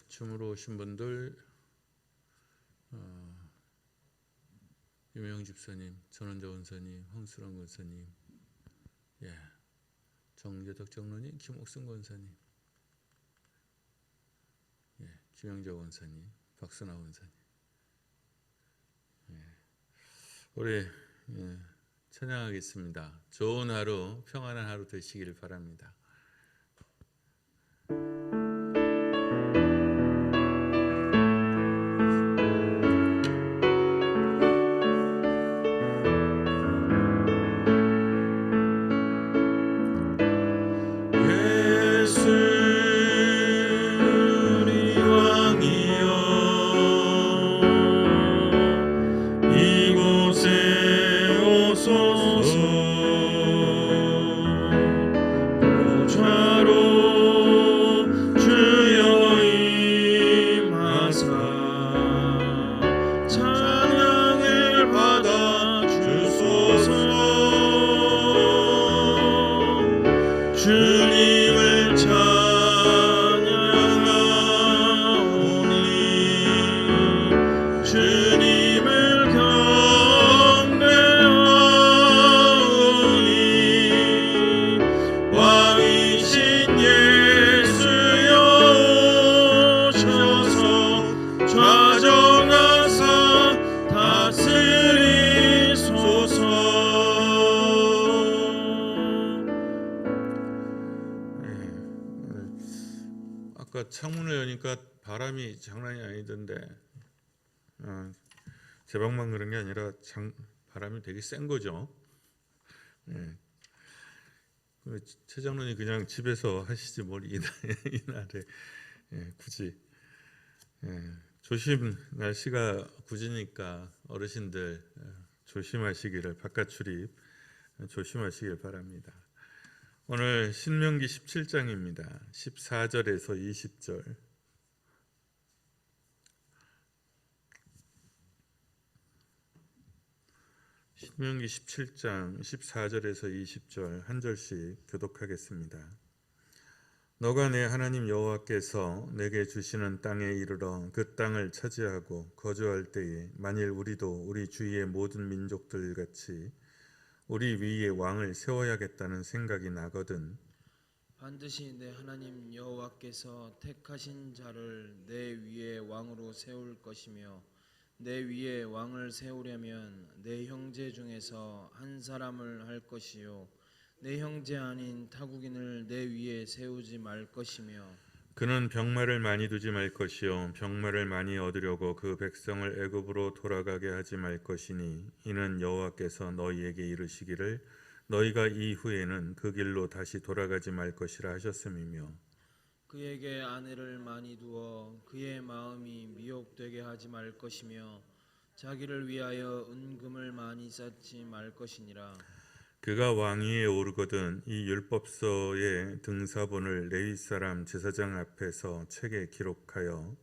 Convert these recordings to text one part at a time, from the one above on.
춤으로 오신 분들 유명 집사님, 전원자 원사님, 황수랑 권사님, 정재덕 장로님, 김옥승 권사님, 김영자 원사님, 박선아 원사님, 우리 찬양하겠습니다. 좋은 하루, 평안한 하루 되시기를 바랍니다. 주님을 찬양하오니 주님을 경배하오니 왕이신 예수여 오셔서 좌정하사 다스리소서. 아까 창문을 여니까 바람이 장난이 아니던데 제 방만 그런 게 아니라 바람이 되게 센 거죠. 최 장로님 그냥 집에서 하시지 뭘 이날에 굳이 조심. 날씨가 굳으니까 어르신들 조심하시기를, 바깥 출입 조심하시길 바랍니다. 오늘 신명기 17장입니다. 14절에서 20절. 신명기 17장 14절에서 20절 한 절씩 교독하겠습니다. 너가 내 하나님 여호와께서 내게 주시는 땅에 이르러 그 땅을 차지하고 거주할 때에 만일 우리도 우리 주위의 모든 민족들 같이 우리 위에 왕을 세워야겠다는 생각이 나거든 반드시 내 하나님 여호와께서 택하신 자를 내 위에 왕으로 세울 것이며 내 위에 왕을 세우려면 내 형제 중에서 한 사람을 할 것이요 내 형제 아닌 타국인을 내 위에 세우지 말 것이며 그는 병마를 많이 두지 말 것이요 병마를 많이 얻으려고 그 백성을 애굽으로 돌아가게 하지 말 것이니 이는 여호와께서 너희에게 이르시기를 너희가 이후에는 그 길로 다시 돌아가지 말 것이라 하셨음이며 그에게 아내를 많이 두어 그의 마음이 미혹되게 하지 말 것이며 자기를 위하여 은금을 많이 쌓지 말 것이니라. 그가 왕위에 오르거든 이 율법서의 등사본을 레위 사람 제사장 앞에서 책에 기록하여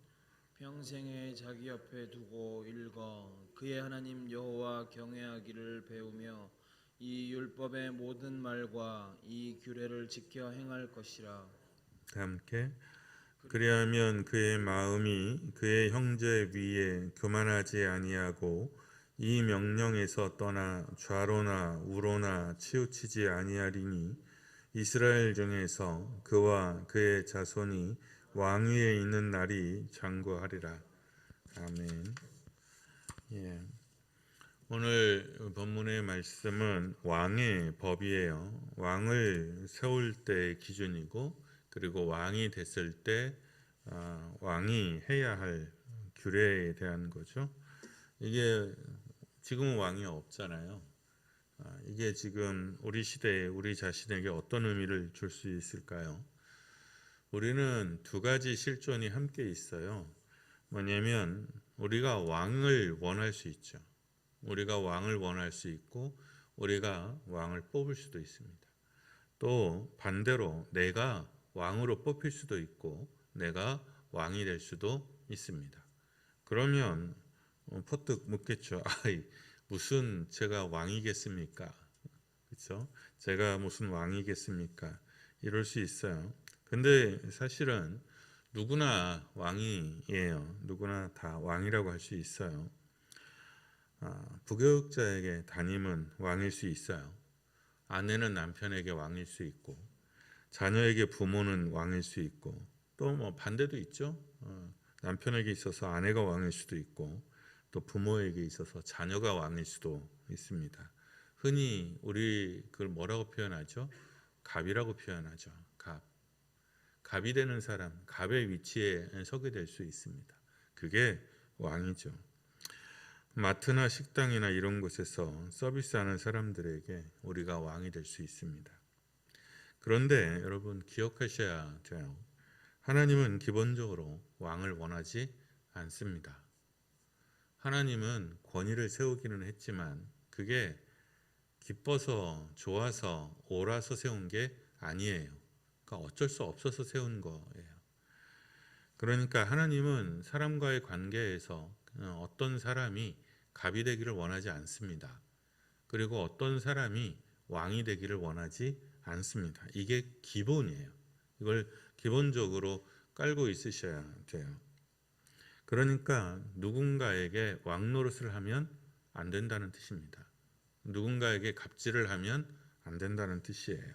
평생에 자기 옆에 두고 읽어 그의 하나님 여호와 경외하기를 배우며 이 율법의 모든 말과 이 규례를 지켜 행할 것이라. 함께 그리하면 그의 마음이 그의 형제 위에 교만하지 아니하고 이 명령에서 떠나 좌로나 우로나 치우치지 아니하리니 이스라엘 중에서 그와 그의 자손이 왕위에 있는 날이 장구하리라. 아멘. 오늘 본문의 말씀은 왕의 법이에요. 왕을 세울 때의 기준이고 그리고 왕이 됐을 때 왕이 해야 할 규례에 대한 거죠. 이게 지금은 왕이 없잖아요. 이게 지금 우리 시대에 우리 자신에게 어떤 의미를 줄 수 있을까요? 우리는 두 가지 실존이 함께 있어요. 뭐냐면 우리가 왕을 원할 수 있죠. 우리가 왕을 원할 수 있고 우리가 왕을 뽑을 수도 있습니다. 또 반대로 내가 왕으로 뽑힐 수도 있고 내가 왕이 될 수도 있습니다. 그러면 퍼뜩 묻겠죠. 무슨 제가 왕이겠습니까? 그렇죠? 제가 무슨 왕이겠습니까? 이럴 수 있어요. 근데 사실은 누구나 왕이에요. 누구나 다 왕이라고 할 수 있어요. 부교육자에게 담임은 왕일 수 있어요. 아내는 남편에게 왕일 수 있고, 자녀에게 부모는 왕일 수 있고, 또 뭐 반대도 있죠. 남편에게 있어서 아내가 왕일 수도 있고, 또 부모에게 있어서 자녀가 왕일 수도 있습니다. 흔히 우리 그걸 뭐라고 표현하죠? 갑이라고 표현하죠. 갑. 갑이 되는 사람, 갑의 위치에 서게 될 수 있습니다. 그게 왕이죠. 마트나 식당이나 이런 곳에서 서비스하는 사람들에게 우리가 왕이 될 수 있습니다. 그런데 여러분 기억하셔야 돼요. 하나님은 기본적으로 왕을 원하지 않습니다. 하나님은 권위를 세우기는 했지만 그게 기뻐서 좋아서 옳아서 세운 게 아니에요. 그러니까 어쩔 수 없어서 세운 거예요. 그러니까 하나님은 사람과의 관계에서 어떤 사람이 갑이 되기를 원하지 않습니다. 그리고 어떤 사람이 왕이 되기를 원하지 않습니다. 이게 기본이에요. 이걸 기본적으로 깔고 있으셔야 돼요. 그러니까 누군가에게 왕 노릇을 하면 안 된다는 뜻입니다. 누군가에게 갑질을 하면 안 된다는 뜻이에요.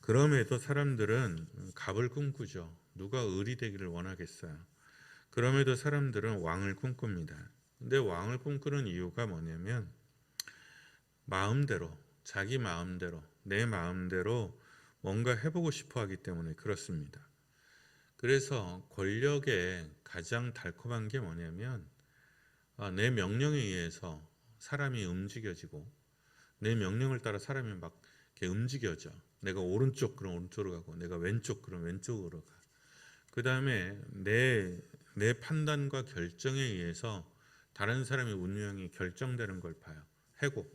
그럼에도 사람들은 갑을 꿈꾸죠. 누가 을이 되기를 원하겠어요. 그럼에도 사람들은 왕을 꿈꿉니다. 근데 왕을 꿈꾸는 이유가 뭐냐면 마음대로, 자기 마음대로, 내 마음대로 뭔가 해보고 싶어 하기 때문에 그렇습니다. 그래서 권력의 가장 달콤한 게 뭐냐면 내 명령에 의해서 사람이 움직여지고 내 명령을 따라 사람이 막 이렇게 움직여져. 내가 오른쪽 그럼 오른쪽으로 가고 내가 왼쪽 그럼 왼쪽으로 가. 그 다음에 내 판단과 결정에 의해서 다른 사람의 운명이 결정되는 걸 봐요. 해고.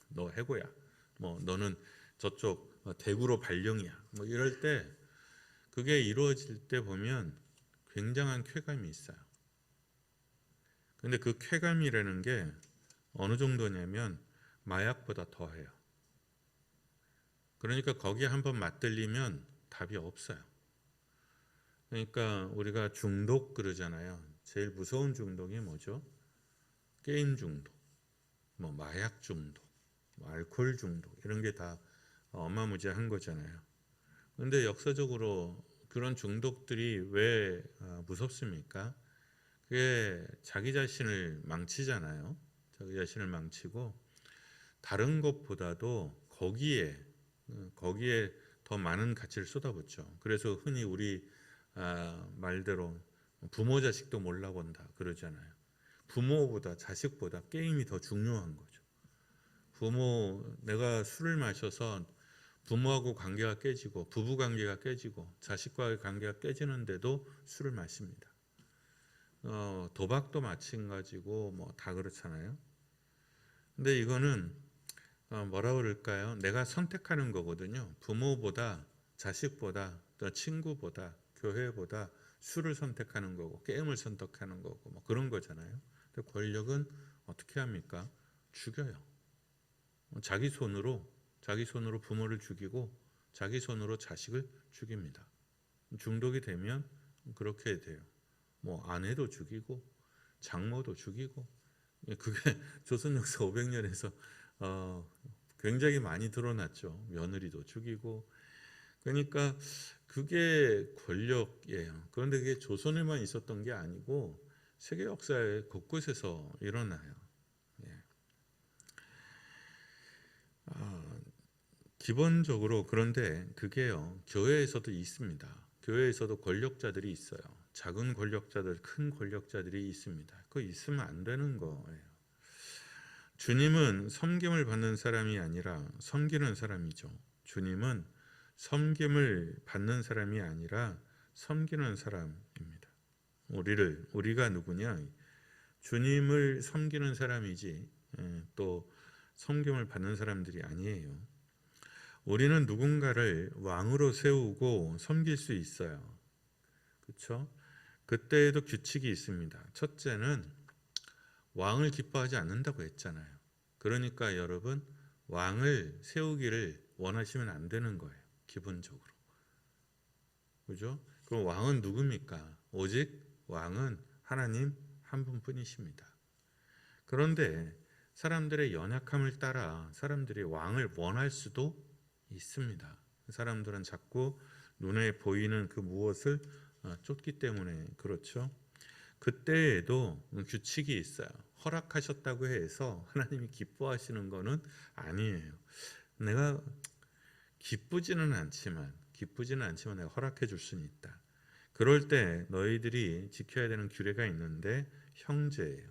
너 해고야. 뭐 너는 저쪽 대구로 발령이야. 뭐 이럴 때 그게 이루어질 때 보면 굉장한 쾌감이 있어요. 근데 그 쾌감이라는 게 어느 정도냐면 마약보다 더해요. 그러니까 거기에 한번 맛들리면 답이 없어요. 그러니까 우리가 중독 그러잖아요. 제일 무서운 중독이 뭐죠? 게임 중독, 뭐 마약 중독, 뭐 알코올 중독 이런 게 다 어마무지한 거잖아요. 그런데 역사적으로 그런 중독들이 왜 무섭습니까? 그게 자기 자신을 망치잖아요. 자기 자신을 망치고 다른 것보다도 거기에 더 많은 가치를 쏟아붓죠. 그래서 흔히 우리 말대로 부모 자식도 몰라본다 그러잖아요. 부모보다 자식보다 게임이 더 중요한 거죠. 내가 술을 마셔서 부모하고 관계가 깨지고 부부 관계가 깨지고 자식과의 관계가 깨지는데도 술을 마십니다. 도박도 마찬가지고 뭐 다 그렇잖아요. 근데 이거는 뭐라 그럴까요? 내가 선택하는 거거든요. 부모보다 자식보다 또 친구보다 교회보다 술을 선택하는 거고 게임을 선택하는 거고 뭐 그런 거잖아요. 근데 권력은 어떻게 합니까? 죽여요. 자기 손으로 부모를 죽이고 자기 손으로 자식을 죽입니다. 중독이 되면 그렇게 돼요. 뭐 아내도 죽이고 장모도 죽이고 그게 조선 역사 500년에서 굉장히 많이 드러났죠. 며느리도 죽이고 그러니까 그게 권력이에요. 그런데 그게 조선에만 있었던 게 아니고 세계 역사의 곳곳에서 일어나요. 기본적으로 그런데 그게요. 교회에서도 있습니다. 교회에서도 권력자들이 있어요. 작은 권력자들, 큰 권력자들이 있습니다. 그거 있으면 안 되는 거예요. 주님은 섬김을 받는 사람이 아니라 섬기는 사람이죠. 주님은 섬김을 받는 사람이 아니라 섬기는 사람입니다. 우리가 누구냐? 주님을 섬기는 사람이지 또 섬김을 받는 사람들이 아니에요. 우리는 누군가를 왕으로 세우고 섬길 수 있어요. 그렇죠? 그때에도 규칙이 있습니다. 첫째는 왕을 기뻐하지 않는다고 했잖아요. 그러니까 여러분 왕을 세우기를 원하시면 안 되는 거예요. 기본적으로. 그죠? 그럼 왕은 누굽니까? 오직 왕은 하나님 한 분뿐이십니다. 그런데 사람들의 연약함을 따라 사람들이 왕을 원할 수도 있습니다. 사람들은 자꾸 눈에 보이는 그 무엇을 쫓기 때문에 그렇죠. 그때에도 규칙이 있어요. 허락하셨다고 해서 하나님이 기뻐하시는 것은 아니에요. 내가 기쁘지는 않지만 내가 허락해 줄 수는 있다. 그럴 때 너희들이 지켜야 되는 규례가 있는데 형제예요.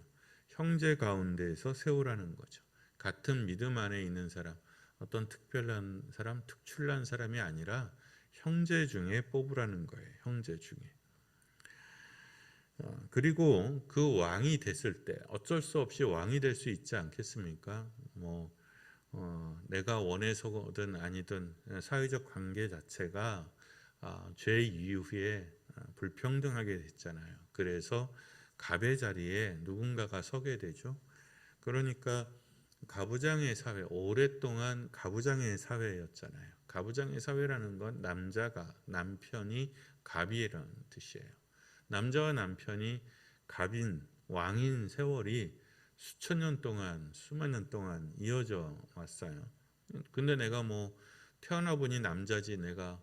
형제 가운데에서 세우라는 거죠. 같은 믿음 안에 있는 사람, 어떤 특별한 사람, 특출난 사람이 아니라 형제 중에 뽑으라는 거예요. 형제 중에. 그리고 그 왕이 됐을 때 어쩔 수 없이 왕이 될 수 있지 않겠습니까? 내가 원해서든 아니든 사회적 관계 자체가 죄 이후에 불평등하게 됐잖아요. 그래서 갑의 자리에 누군가가 서게 되죠. 그러니까 가부장의 사회, 오랫동안 가부장의 사회였잖아요. 가부장의 사회라는 건 남편이 갑이라는 뜻이에요. 남자와 남편이 갑인, 왕인 세월이 수천 년 동안, 수만 년 동안 이어져 왔어요. 근데 내가 태어나 보니 남자지, 내가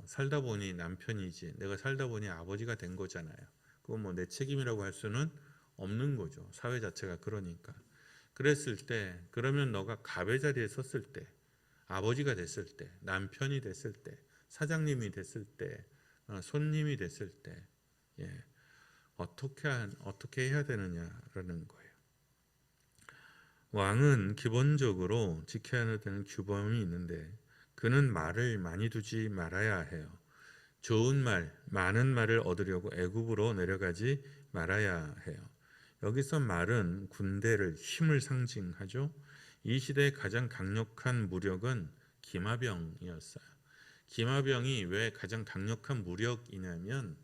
살다 보니 남편이지, 내가 살다 보니 아버지가 된 거잖아요. 그건 내 책임이라고 할 수는 없는 거죠. 사회 자체가 그러니까. 그랬을 때, 그러면 너가 갑의 자리에 섰을 때, 아버지가 됐을 때, 남편이 됐을 때, 사장님이 됐을 때, 손님이 됐을 때, 어떻게 해야 되느냐라는 거예요. 왕은 기본적으로 지켜야 되는 규범이 있는데 그는 말을 많이 두지 말아야 해요. 좋은 말, 많은 말을 얻으려고 애굽으로 내려가지 말아야 해요. 여기서 말은 군대를, 힘을 상징하죠. 이 시대의 가장 강력한 무력은 기마병이었어요. 기마병이 왜 가장 강력한 무력이냐면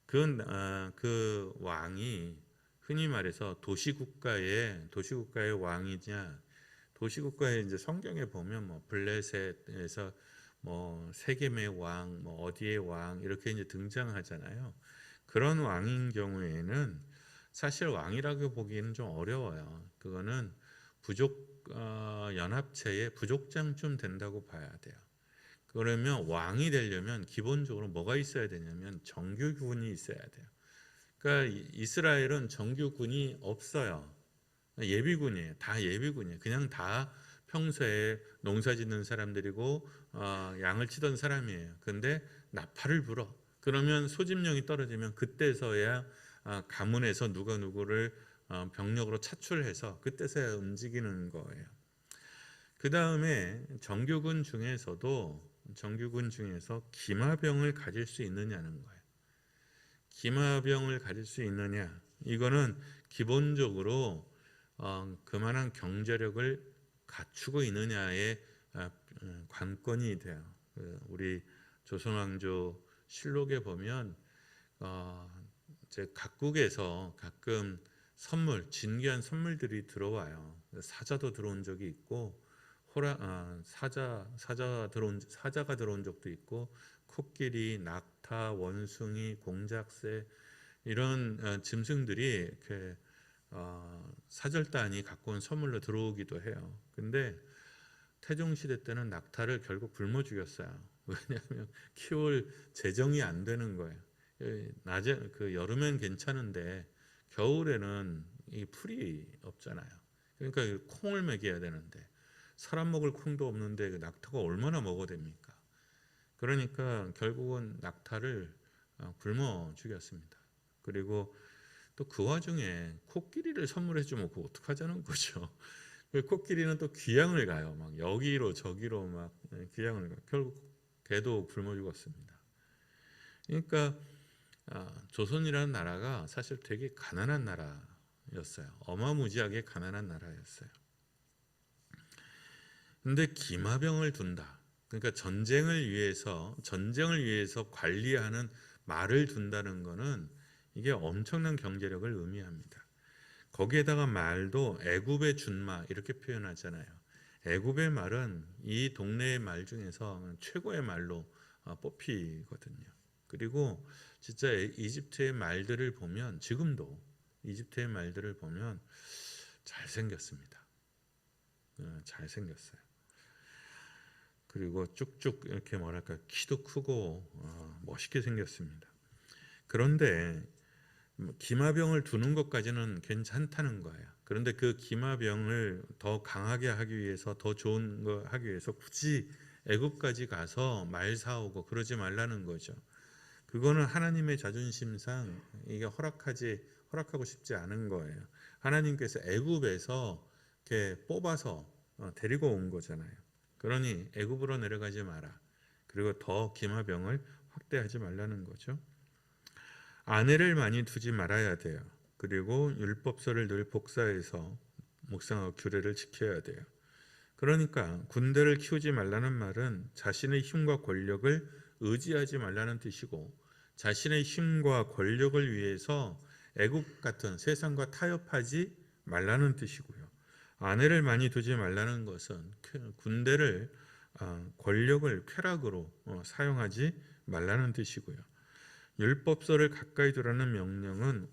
그 왕이 흔히 말해서 도시국가의 왕이냐, 도시국가의 이제 성경에 보면 블레셋에서 세겜의 왕, 어디의 왕 이렇게 이제 등장하잖아요. 그런 왕인 경우에는 사실 왕이라고 보기에는 좀 어려워요. 그거는 연합체의 부족장쯤 된다고 봐야 돼요. 그러면 왕이 되려면 기본적으로 뭐가 있어야 되냐면 정규군이 있어야 돼요. 그러니까 이스라엘은 정규군이 없어요. 예비군이에요. 다 예비군이에요. 그냥 다 평소에 농사 짓는 사람들이고 양을 치던 사람이에요. 근데 나팔을 불어. 그러면 소집령이 떨어지면 그때서야 가문에서 누가 누구를 병력으로 차출해서 그때서야 움직이는 거예요. 그 다음에 정규군 중에서 기마병을 가질 수 있느냐는 거예요. 기마병을 가질 수 있느냐, 이거는 기본적으로 그만한 경제력을 갖추고 있느냐의 관건이 돼요. 우리 조선왕조 실록에 보면 이제 각국에서 가끔 진귀한 선물들이 들어와요. 사자도 들어온 적이 있고 사자가 들어온 적도 있고, 코끼리, 낙타, 원숭이, 공작새 이런 짐승들이 이렇게 사절단이 갖고 온 선물로 들어오기도 해요. 근데 태종시대 때는 낙타를 결국 굶어 죽였어요. 왜냐하면 키울 재정이 안 되는 거예요. 여름엔 괜찮은데 겨울에는 이 풀이 없잖아요. 그러니까 콩을 먹여야 되는데 사람 먹을 콩도 없는데 낙타가 얼마나 먹어야 됩니까? 그러니까 결국은 낙타를 굶어 죽였습니다. 그리고 또 그 와중에 코끼리를 선물해 주면 그거 어떡하자는 거죠. 코끼리는 또 귀향을 가요. 막 여기로 저기로 막 귀향을 가요. 결국 걔도 굶어 죽었습니다. 그러니까 조선이라는 나라가 사실 되게 가난한 나라였어요. 어마무지하게 가난한 나라였어요. 근데 기마병을 둔다. 그러니까 전쟁을 위해서 관리하는 말을 둔다는 것은 이게 엄청난 경제력을 의미합니다. 거기에다가 말도 애굽의 준마 이렇게 표현하잖아요. 애굽의 말은 이 동네의 말 중에서 최고의 말로 뽑히거든요. 그리고 진짜 이집트의 말들을 보면 지금도 이집트의 말들을 보면 잘생겼습니다. 잘생겼어요. 그리고 쭉쭉 이렇게 뭐랄까 키도 크고 멋있게 생겼습니다. 그런데 기마병을 두는 것까지는 괜찮다는 거예요. 그런데 그 기마병을 더 강하게 하기 위해서 더 좋은 거 하기 위해서 굳이 애굽까지 가서 말 사오고 그러지 말라는 거죠. 그거는 하나님의 자존심상 이게 허락하고 싶지 않은 거예요. 하나님께서 애굽에서 이렇게 뽑아서 데리고 온 거잖아요. 그러니 애굽으로 내려가지 마라. 그리고 더 기마병을 확대하지 말라는 거죠. 아내를 많이 두지 말아야 돼요. 그리고 율법서를 늘 복사해서 묵상하고 규례를 지켜야 돼요. 그러니까 군대를 키우지 말라는 말은 자신의 힘과 권력을 의지하지 말라는 뜻이고, 자신의 힘과 권력을 위해서 애국 같은 세상과 타협하지 말라는 뜻이고요. 아내를 많이 두지 말라는 것은 군대를 권력을 쾌락으로 사용하지 말라는 뜻이고요. 율법서를 가까이 두라는 명령은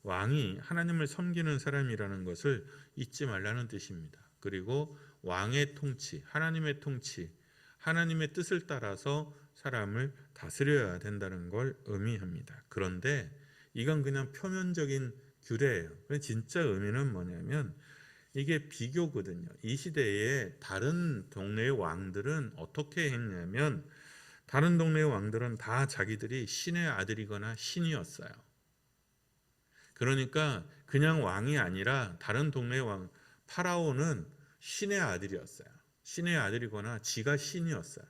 왕이 하나님을 섬기는 사람이라는 것을 잊지 말라는 뜻입니다. 그리고 왕의 통치, 하나님의 통치, 하나님의 뜻을 따라서 사람을 다스려야 된다는 걸 의미합니다. 그런데 이건 그냥 표면적인 규례예요. 진짜 의미는 뭐냐면 이게 비교거든요. 이 시대에 다른 동네의 왕들은 어떻게 했냐면 다른 동네의 왕들은 다 자기들이 신의 아들이거나 신이었어요. 그러니까 그냥 왕이 아니라 다른 동네의 왕 파라오는 신의 아들이었어요. 신의 아들이거나 지가 신이었어요.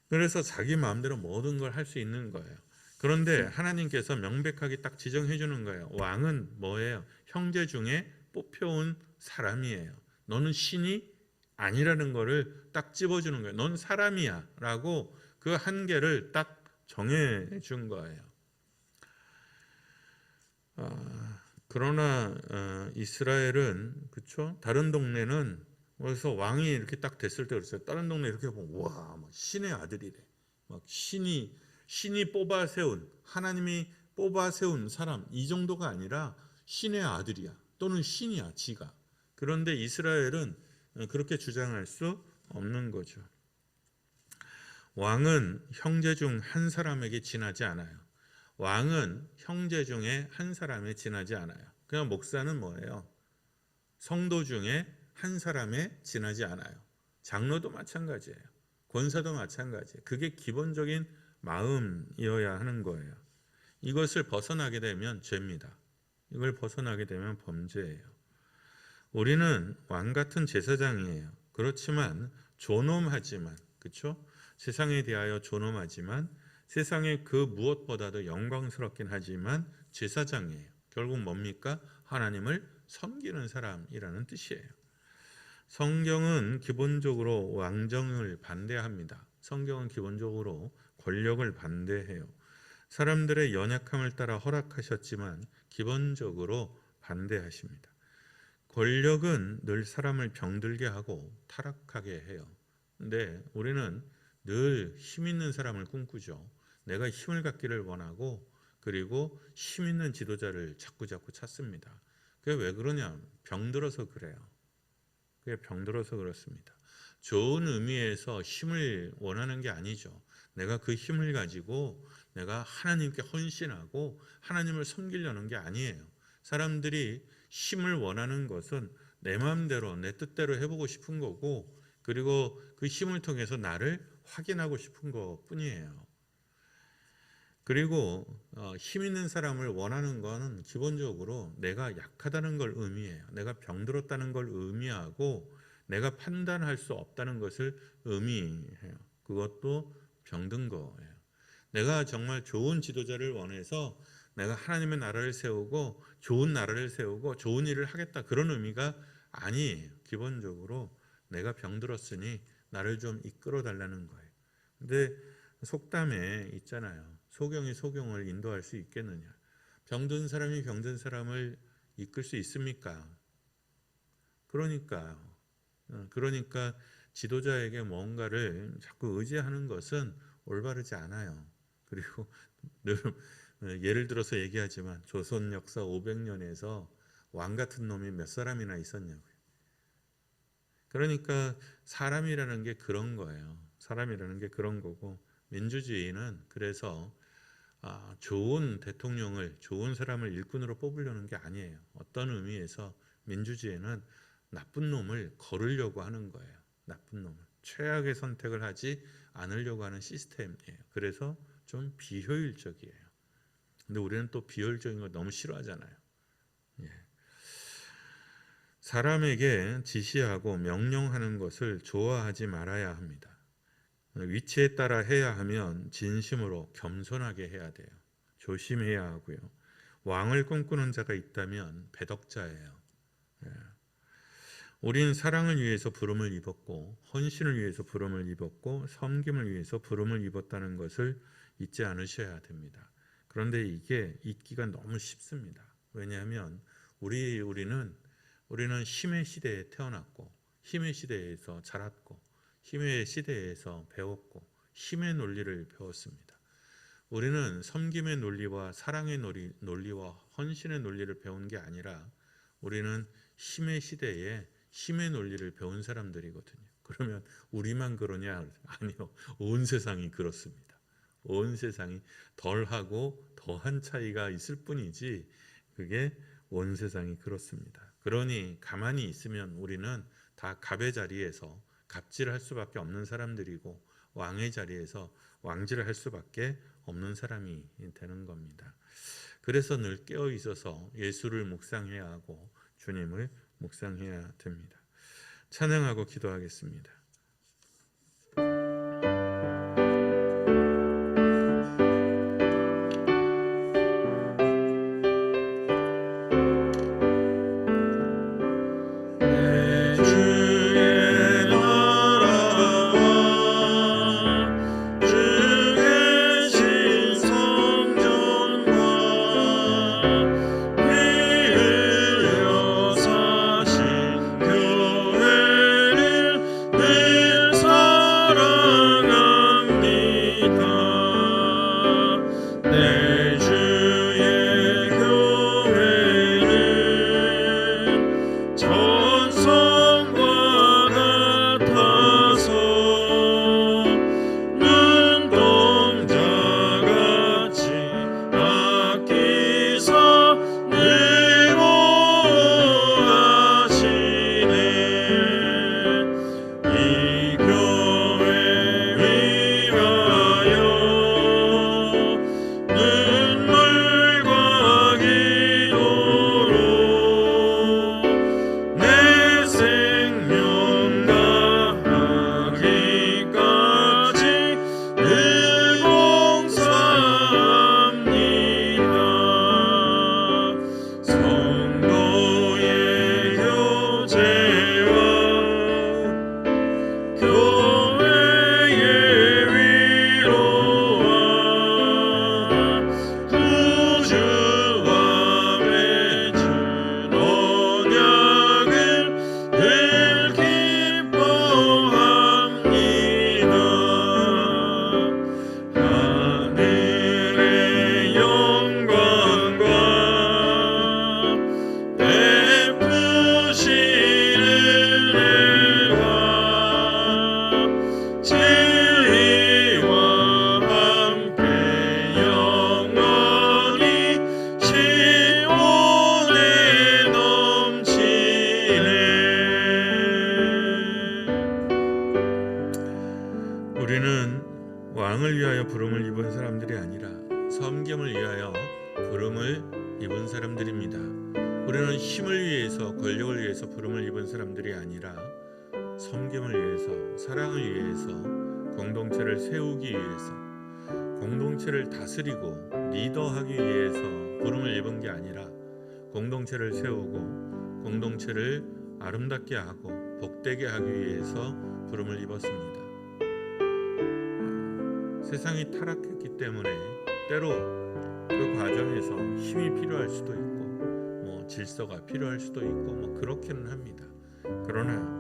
그래서 자기 마음대로 모든 걸 할 수 있는 거예요. 그런데 하나님께서 명백하게 딱 지정해 주는 거예요. 왕은 뭐예요? 형제 중에 뽑혀온 사람이에요. 너는 신이 아니라는 거를 딱 집어주는 거예요. 넌 사람이야 라고 그 한계를 딱 정해 준 거예요. 그러나 이스라엘은 그렇죠? 다른 동네는 그래서 왕이 이렇게 딱 됐을 때 그랬어요. 다른 동네 이렇게 보면 와, 막 신의 아들이래. 막 신이 뽑아 세운, 하나님이 뽑아 세운 사람, 이 정도가 아니라 신의 아들이야. 또는 신이야, 지가. 그런데 이스라엘은 그렇게 주장할 수 없는 거죠. 왕은 형제 중 한 사람에게 지나지 않아요. 왕은 형제 중에 한 사람에 지나지 않아요. 그냥 목사는 뭐예요? 성도 중에 한 사람에 지나지 않아요. 장로도 마찬가지예요. 권사도 마찬가지예요. 그게 기본적인 마음이어야 하는 거예요. 이것을 벗어나게 되면 죄입니다. 이걸 벗어나게 되면 범죄예요. 우리는 왕 같은 제사장이에요. 그렇지만 존엄하지만, 그렇죠? 세상에 대하여 존엄하지만 세상의 그 무엇보다도 영광스럽긴 하지만 제사장이에요. 결국 뭡니까? 하나님을 섬기는 사람이라는 뜻이에요. 성경은 기본적으로 왕정을 반대합니다. 성경은 기본적으로 권력을 반대해요. 사람들의 연약함을 따라 허락하셨지만 기본적으로 반대하십니다. 권력은 늘 사람을 병들게 하고 타락하게 해요. 근데 우리는 늘 힘 있는 사람을 꿈꾸죠. 내가 힘을 갖기를 원하고 그리고 힘 있는 지도자를 자꾸 찾습니다. 그게 왜 그러냐? 병들어서 그래요. 그게 병들어서 그렇습니다. 좋은 의미에서 힘을 원하는 게 아니죠. 내가 그 힘을 가지고 내가 하나님께 헌신하고 하나님을 섬기려는 게 아니에요. 사람들이 힘을 원하는 것은 내 마음대로 내 뜻대로 해보고 싶은 거고 그리고 그 힘을 통해서 나를 확인하고 싶은 것뿐이에요. 그리고 힘 있는 사람을 원하는 것은 기본적으로 내가 약하다는 걸 의미해요. 내가 병들었다는 걸 의미하고 내가 판단할 수 없다는 것을 의미해요. 그것도 병든 거예요. 내가 정말 좋은 지도자를 원해서 내가 하나님의 나라를 세우고 좋은 나라를 세우고 좋은 일을 하겠다 그런 의미가 아니에요. 기본적으로 내가 병들었으니 나를 좀 이끌어 달라는 거예요. 근데 속담에 있잖아요. 소경이 소경을 인도할 수 있겠느냐. 병든 사람이 병든 사람을 이끌 수 있습니까? 그러니까 지도자에게 뭔가를 자꾸 의지하는 것은 올바르지 않아요. 그리고 늘 예를 들어서 얘기하지만 조선 역사 500년에서 왕 같은 놈이 몇 사람이나 있었냐고요. 그러니까 사람이라는 게 그런 거예요. 사람이라는 게 그런 거고, 민주주의는 그래서 좋은 대통령을, 좋은 사람을 일꾼으로 뽑으려는 게 아니에요. 어떤 의미에서 민주주의는 나쁜 놈을 거르려고 하는 거예요. 나쁜 놈을 최악의 선택을 하지 않으려고 하는 시스템이에요. 그래서 좀 비효율적이에요. 근데 우리는 또 비효율적인 거 너무 싫어하잖아요. 사람에게 지시하고 명령하는 것을 좋아하지 말아야 합니다. 위치에 따라 해야 하면 진심으로 겸손하게 해야 돼요. 조심해야 하고요. 왕을 꿈꾸는 자가 있다면 배덕자예요. 우린 사랑을 위해서 부름을 입었고, 헌신을 위해서 부름을 입었고, 섬김을 위해서 부름을 입었다는 것을 잊지 않으셔야 됩니다. 그런데 이게 잊기가 너무 쉽습니다. 왜냐하면 우리는 힘의 시대에 태어났고, 힘의 시대에서 자랐고, 힘의 시대에서 배웠고, 힘의 논리를 배웠습니다. 우리는 섬김의 논리와 사랑의 논리와 헌신의 논리를 배운 게 아니라 우리는 힘의 시대에 힘의 논리를 배운 사람들이거든요. 그러면 우리만 그러냐? 아니요. 온 세상이 그렇습니다. 온 세상이 덜하고 더한 차이가 있을 뿐이지 그게 온 세상이 그렇습니다. 그러니 가만히 있으면 우리는 다 갑의 자리에서 갑질을 할 수밖에 없는 사람들이고, 왕의 자리에서 왕질을 할 수밖에 없는 사람이 되는 겁니다. 그래서 늘 깨어 있어서 예수를 묵상해야 하고 주님을 묵상해야 됩니다. 찬양하고 기도하겠습니다. 왕을 위하여 부름을 입은 사람들이 아니라 섬김을 위하여 부름을 입은 사람들입니다. 우리는 힘을 위해서, 권력을 위해서 부름을 입은 사람들이 아니라 섬김을 위해서, 사랑을 위해서, 공동체를 세우기 위해서, 공동체를 다스리고 리더하기 위해서 부름을 입은 게 아니라 공동체를 세우고 공동체를 아름답게 하고 복되게 하기 위해서 부름을 입었습니다. 세상이 타락했기 때문에 때로 그 과정에서 힘이 필요할 수도 있고 질서가 필요할 수도 있고 그렇기는 합니다. 그러나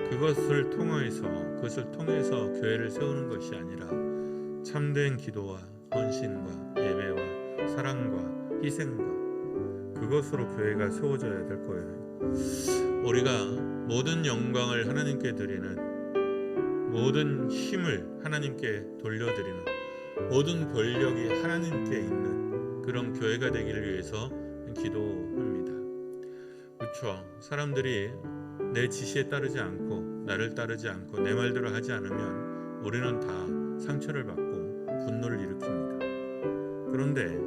그것을 통해서 교회를 세우는 것이 아니라 참된 기도와 헌신과 예배와 사랑과 희생과 그것으로 교회가 세워져야 될 거예요. 우리가 모든 영광을 하나님께 드리는, 모든 힘을 하나님께 돌려드리는, 모든 권력이 하나님께 있는 그런 교회가 되기를 위해서 기도합니다. 그렇죠. 사람들이 내 지시에 따르지 않고 나를 따르지 않고 내 말대로 하지 않으면 우리는 다 상처를 받고 분노를 일으킵니다. 그런데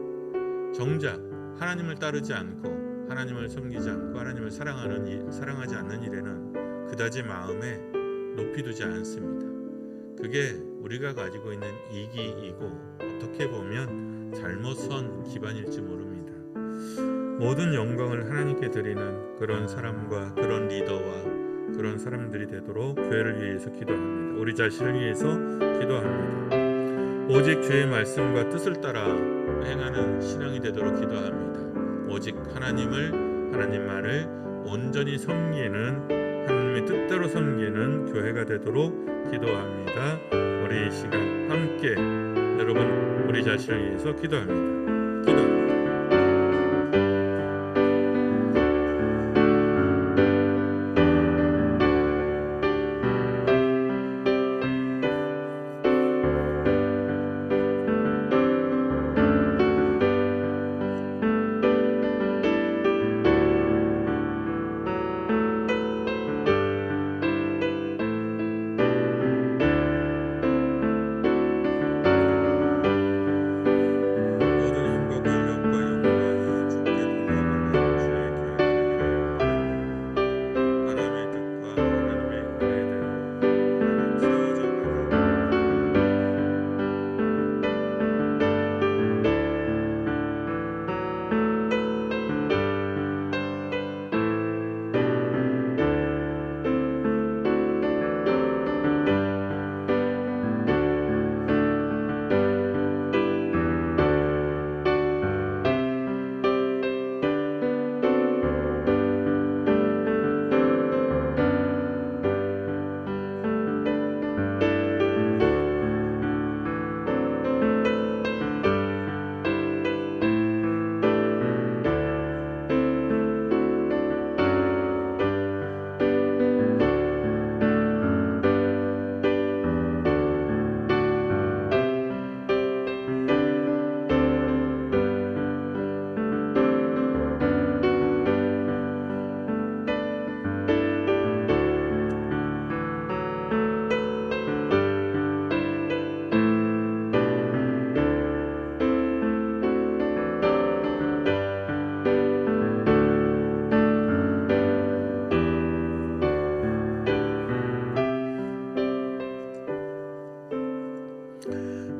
정작 하나님을 따르지 않고 하나님을 섬기지 않고 하나님을 사랑하지 않는 일에는 그다지 마음에 높이 두지 않습니다. 그게 우리가 가지고 있는 이기이고 어떻게 보면 잘못 선 기반일지 모릅니다. 모든 영광을 하나님께 드리는 그런 사람과 그런 리더와 그런 사람들이 되도록 교회를 위해서 기도합니다. 우리 자신을 위해서 기도합니다. 오직 주의 말씀과 뜻을 따라 행하는 신앙이 되도록 기도합니다. 오직 하나님 말을 온전히 섬기는, 하나님의 뜻대로 섬기는 교회가 되도록 기도합니다. 우리 이 시간 함께 여러분 우리 자신을 위해서 기도합니다. 기도합니다.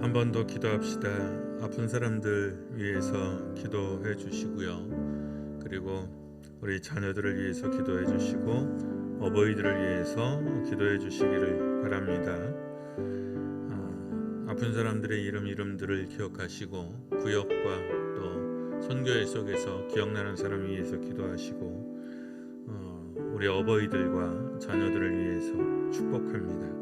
한 번 더 기도합시다. 아픈 사람들 위해서 기도해 주시고요. 그리고 우리 자녀들을 위해서 기도해 주시고 어버이들을 위해서 기도해 주시기를 바랍니다. 아픈 사람들의 이름들을 기억하시고 구역과 또 선교회 속에서 기억나는 사람 위해서 기도하시고 우리 어버이들과 자녀들을 위해서 축복합니다.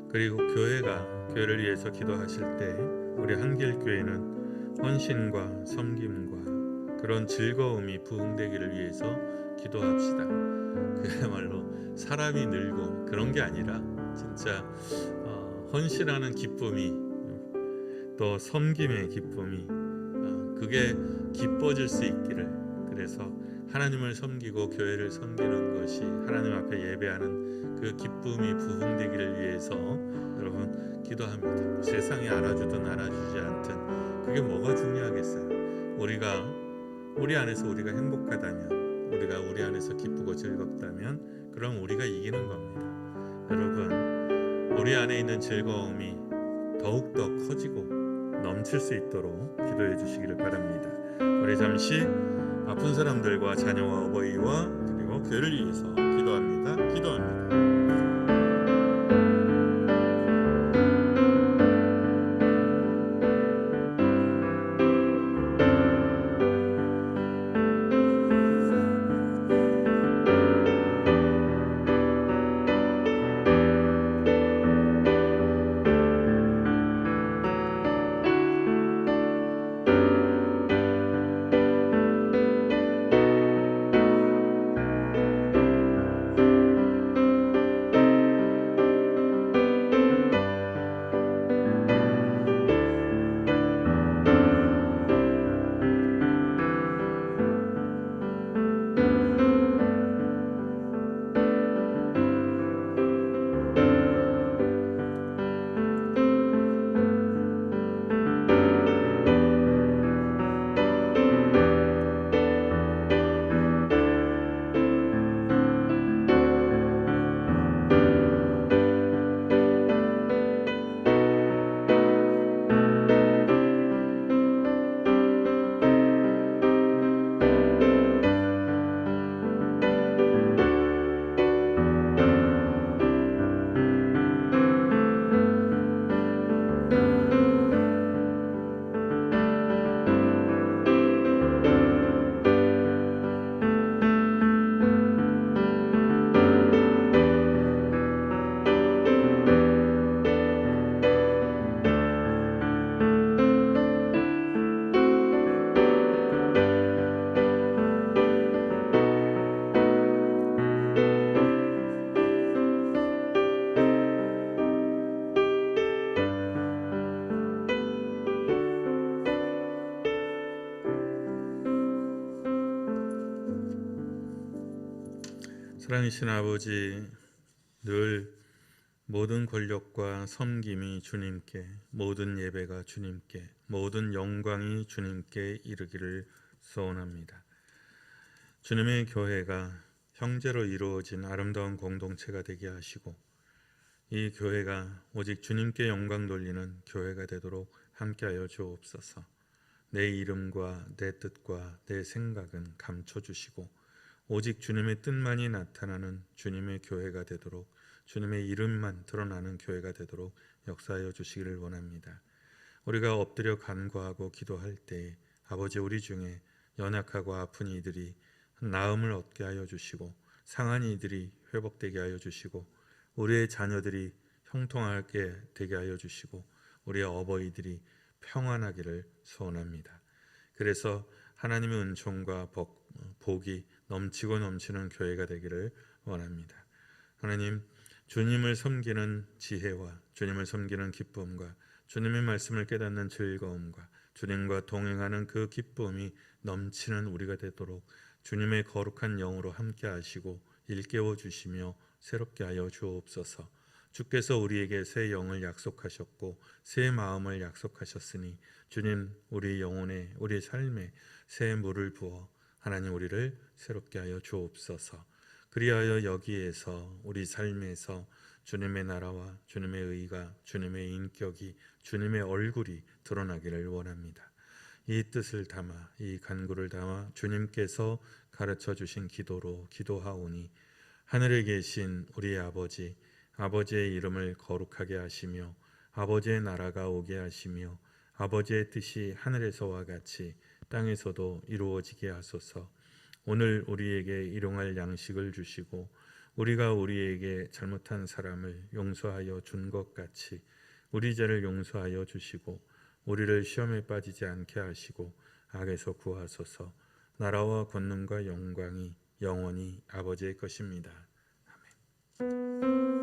그리고 교회를 위해서 기도하실 때 우리 한길교회는 헌신과 섬김과 그런 즐거움이 부흥되기를 위해서 기도합시다. 그야말로 사람이 늘고 그런 게 아니라 진짜 헌신하는 기쁨이 또 섬김의 기쁨이 그게 기뻐질 수 있기를, 그래서 하나님을 섬기고 교회를 섬기는 것이 하나님 앞에 예배하는 그 기쁨이 부흥되기를 위해서 여러분 기도합니다. 세상이 알아주든 알아주지 않든 그게 뭐가 중요하겠어요. 우리 안에서 우리가 행복하다면, 우리가 우리 안에서 기쁘고 즐겁다면 그럼 우리가 이기는 겁니다. 여러분 우리 안에 있는 즐거움이 더욱더 커지고 넘칠 수 있도록 기도해 주시기를 바랍니다. 우리 잠시 아픈 사람들과 자녀와 어버이와 그리고 교회를 위해서 기도합니다. 살아계신 아버지, 늘 모든 권력과 섬김이 주님께, 모든 예배가 주님께, 모든 영광이 주님께 이르기를 소원합니다. 주님의 교회가 형제로 이루어진 아름다운 공동체가 되게 하시고, 이 교회가 오직 주님께 영광 돌리는 교회가 되도록 함께하여 주옵소서. 내 이름과 내 뜻과 내 생각은 감춰주시고 오직 주님의 뜻만이 나타나는 주님의 교회가 되도록, 주님의 이름만 드러나는 교회가 되도록 역사하여 주시기를 원합니다. 우리가 엎드려 간구하고 기도할 때 아버지, 우리 중에 연약하고 아픈 이들이 나음을 얻게 하여 주시고, 상한 이들이 회복되게 하여 주시고, 우리의 자녀들이 형통하게 되게 하여 주시고, 우리의 어버이들이 평안하기를 소원합니다. 그래서 하나님의 은총과 복이 넘치고 넘치는 교회가 되기를 원합니다. 하나님, 주님을 섬기는 지혜와 주님을 섬기는 기쁨과 주님의 말씀을 깨닫는 즐거움과 주님과 동행하는 그 기쁨이 넘치는 우리가 되도록 주님의 거룩한 영으로 함께 하시고 일깨워 주시며 새롭게 하여 주옵소서. 주께서 우리에게 새 영을 약속하셨고 새 마음을 약속하셨으니 주님, 우리 영혼에, 우리 삶에 새 물을 부어 하나님 우리를 새롭게 하여 주옵소서. 그리하여 여기에서 우리 삶에서 주님의 나라와 주님의 의가, 주님의 인격이, 주님의 얼굴이 드러나기를 원합니다. 이 뜻을 담아, 이 간구를 담아 주님께서 가르쳐 주신 기도로 기도하오니, 하늘에 계신 우리 아버지, 아버지의 이름을 거룩하게 하시며 아버지의 나라가 오게 하시며 아버지의 뜻이 하늘에서와 같이 땅에서도 이루어지게 하소서. 오늘 우리에게 일용할 양식을 주시고 우리가 우리에게 잘못한 사람을 용서하여 준 것 같이 우리 죄를 용서하여 주시고 우리를 시험에 빠지지 않게 하시고 악에서 구하소서. 나라와 권능과 영광이 영원히 아버지의 것입니다. 아멘.